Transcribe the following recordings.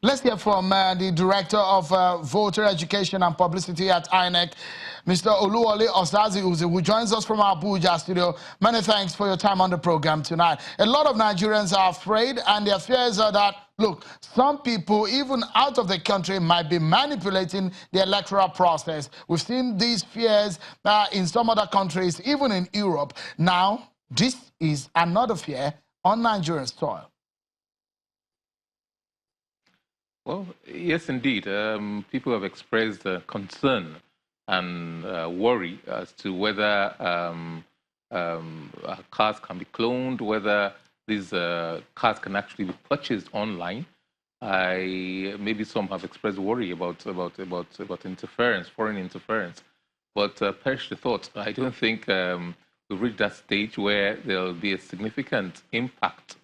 Let's hear from the Director of Voter Education and Publicity at INEC, Mr. Oluwole Osaze, who joins us from our Abuja studio. Many thanks for your time on the program tonight. A lot of Nigerians are afraid, and their fears are that, look, some people, even out of the country, might be manipulating the electoral process. We've seen these fears in some other countries, even in Europe. Now, this is another fear on Nigerian soil. Well, yes, indeed. People have expressed concern and worry as to whether cars can be cloned, whether these cars can actually be purchased online. Maybe some have expressed worry about interference, foreign interference. But perish the thought, I don't think we've reached that stage where there'll be a significant impact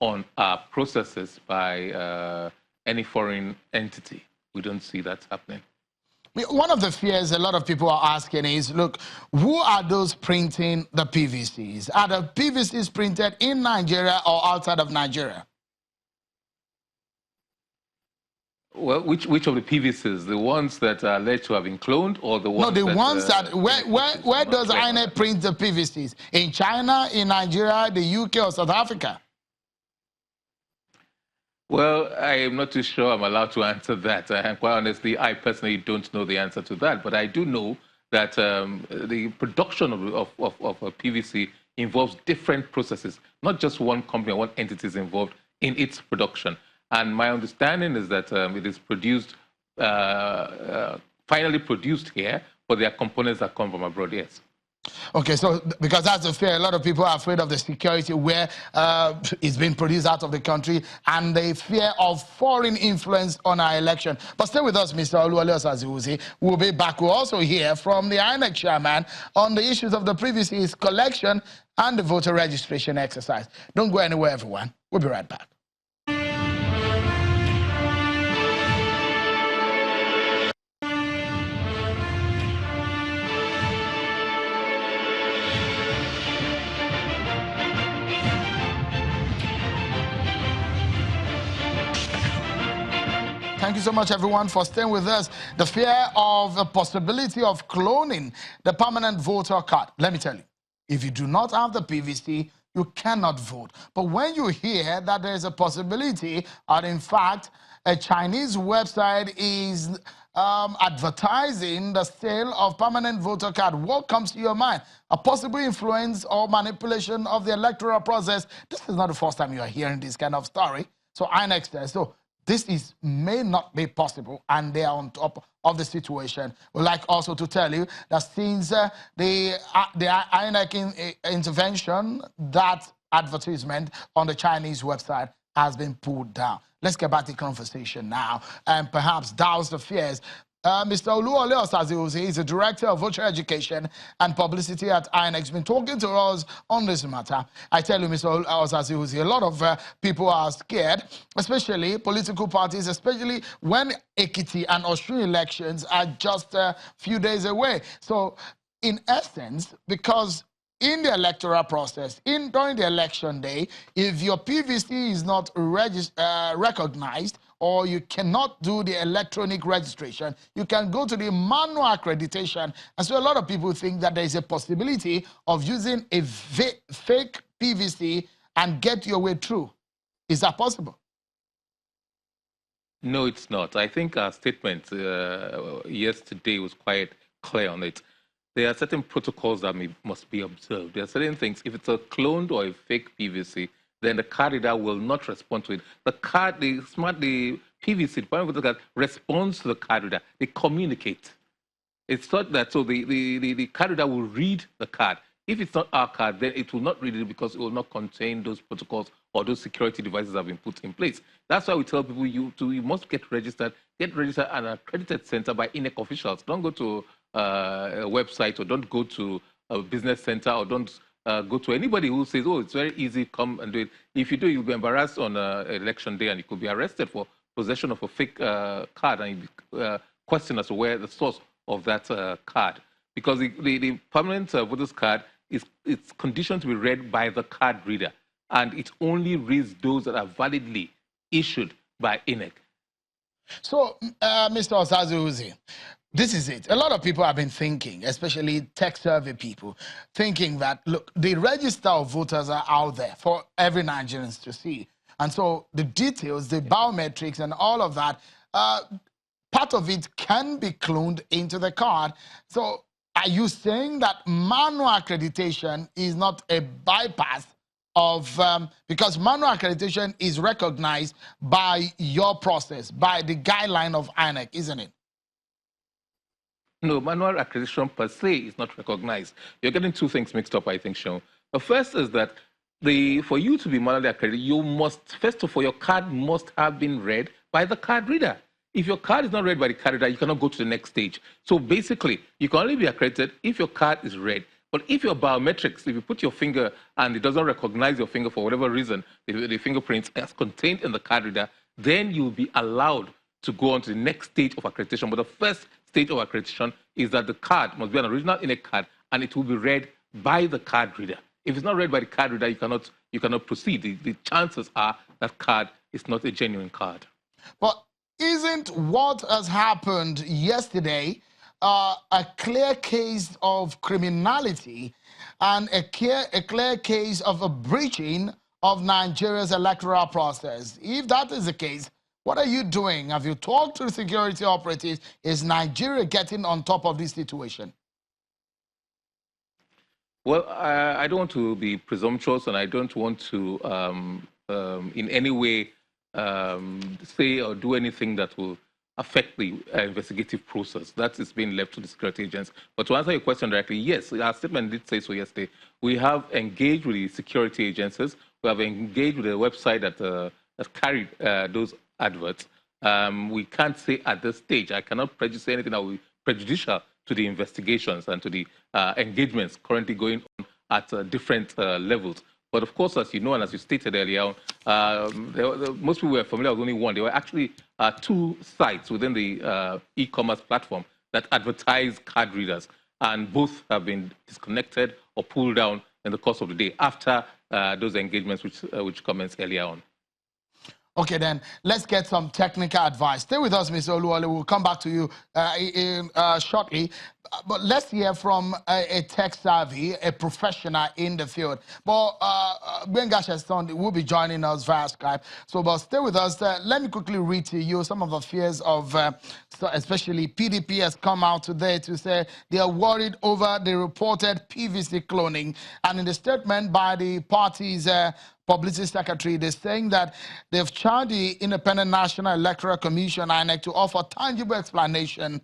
on our processes by any foreign entity. We don't see that happening. One of the fears a lot of people are asking is, look, who are those printing the PVCs? Are the PVCs printed in Nigeria or outside of Nigeria? Well, which of the PVCs? The ones that are alleged to have been cloned, or the ones No, the ones that, where does INEC print the PVCs? In China, in Nigeria, the UK, or South Africa? Well, I'm not too sure I'm allowed to answer that. And quite honestly, I personally don't know the answer to that. But I do know that the production of a PVC involves different processes, not just one company or one entity is involved in its production. And my understanding is that it is produced, finally produced here, but there are components that come from abroad, yes. Okay, so because that's a fear, a lot of people are afraid of the security where it's being produced out of the country and the fear of foreign influence on our election. But stay with us, Mr. Oluwole Osaze. We'll be back. We'll also hear from the INEC chairman on the issues of the PVC's collection and the voter registration exercise. Don't go anywhere, everyone. We'll be right back. Thank you so much, everyone, for staying with us. The fear of the possibility of cloning the permanent voter card. Let me tell you, if you do not have the PVC, you cannot vote. But when you hear that there is a possibility, or in fact, a Chinese website is advertising the sale of permanent voter card, what comes to your mind? A possible influence or manipulation of the electoral process? This is not the first time you are hearing this kind of story. So INEC says so. This may not be possible, and they are on top of the situation. We'd like also to tell you that since the INEC intervention, that advertisement on the Chinese website has been pulled down. Let's get back to the conversation now and perhaps douse the fears. Mr. Oluwole Osaze is the Director of Voter Education and Publicity at INEC. He's been talking to us on this matter. I tell you, Mr. Osaze, a lot of people are scared, especially political parties, especially when Ekiti and Osun elections are just a few days away. So, in essence, because in the electoral process, during the election day, if your PVC is not recognized, or you cannot do the electronic registration, you can go to the manual accreditation. And so a lot of people think that there is a possibility of using a fake PVC and get your way through. Is that possible? No, it's not. I think our statement yesterday was quite clear on it. There are certain protocols that must be observed. There are certain things. If it's a cloned or a fake PVC, then the card reader will not respond to it. The PVC, the permanent voter card, responds to the card reader. They communicate. It's not that, so the card reader will read the card. If it's not our card, then it will not read it because it will not contain those protocols or those security devices that have been put in place. That's why we tell people you must get registered at an accredited center by INEC officials. Don't go to a website, or don't go to a business center, or don't go to anybody who says, oh, it's very easy, come and do it. If you do, you'll be embarrassed on election day, and you could be arrested for possession of a fake card, and you'll be questioned as to where the source of that card. Because the permanent voter's card it's conditioned to be read by the card reader, and it only reads those that are validly issued by INEC. So, Mr. Osaze Uzzi, this is it. A lot of people have been thinking, especially tech survey people, thinking that, look, the register of voters are out there for every Nigerian to see. And so the details, the biometrics and all of that, part of it can be cloned into the card. So are you saying that manual accreditation is not a bypass of, because manual accreditation is recognized by your process, by the guideline of INEC, isn't it? No, manual accreditation per se is not recognized. You're getting two things mixed up, I think, Sean. The first is that for you to be manually accredited, you must, first of all, your card must have been read by the card reader. If your card is not read by the card reader, you cannot go to the next stage. So basically, you can only be accredited if your card is read. But if your biometrics, if you put your finger and it doesn't recognize your finger for whatever reason, the fingerprints as contained in the card reader, then you'll be allowed to go on to the next stage of accreditation. But the first stage of accreditation is that the card must be an original INEC card and it will be read by the card reader. If it's not read by the card reader, you cannot proceed. The chances are that card is not a genuine card. But isn't what has happened yesterday a clear case of criminality and a clear case of a breaching of Nigeria's electoral process? If that is the case, what are you doing? Have you talked to the security operatives? Is Nigeria getting on top of this situation? Well, I don't want to be presumptuous, and I don't want to in any way say or do anything that will affect the investigative process. That is being left to the security agents. But to answer your question directly, yes, our statement did say so yesterday. We have engaged with the security agencies. We have engaged with the website that carried those adverts. We can't say at this stage, I cannot say anything that will be prejudicial to the investigations and to the engagements currently going on at different levels. But of course, as you know, and as you stated earlier, most people were familiar with only one. There were actually two sites within the e-commerce platform that advertise card readers, and both have been disconnected or pulled down in the course of the day after those engagements which commenced earlier on. Okay, then let's get some technical advice. Stay with us, Mr. Oluwole. We'll come back to you shortly. But let's hear from a tech savvy, a professional in the field. But Benga Sheston will be joining us via Skype. So, but stay with us. Let me quickly read to you some of the fears of, especially PDP has come out today to say they are worried over the reported PVC cloning. And in the statement by the party's publicity secretary, they're saying that they've charged the Independent National Electoral Commission, INEC, to offer tangible explanation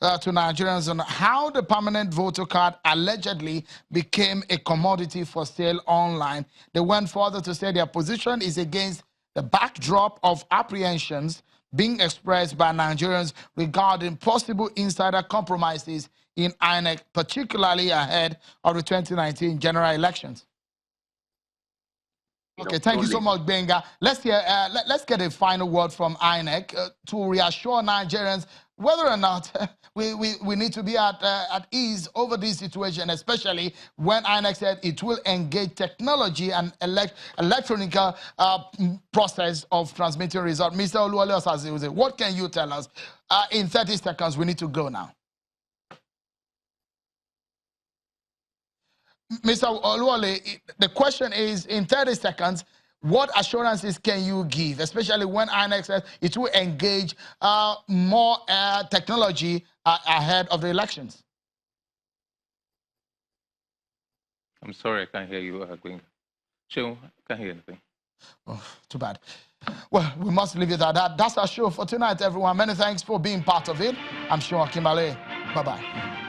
to Nigerians on how the permanent voter card allegedly became a commodity for sale online. They went further to say their position is against the backdrop of apprehensions being expressed by Nigerians regarding possible insider compromises in INEC, particularly ahead of the 2019 general elections. Okay, thank you so much, Benga. Let's hear. Let's get a final word from INEC to reassure Nigerians whether or not we need to be at ease over this situation, especially when INEC said it will engage technology and electronic process of transmitting results. Mr. Oluwole Osaze, what can you tell us? In 30 seconds, we need to go now. Mr. Oluwole, the question is, in 30 seconds, what assurances can you give, especially when INEC says it will engage more technology ahead of the elections? I'm sorry, I can't hear you, Gwenga. Sure, I can't hear anything. Oh, too bad. Well, we must leave it at that. That's our show for tonight, everyone. Many thanks for being part of it. I'm sure Kimbale. Bye-bye.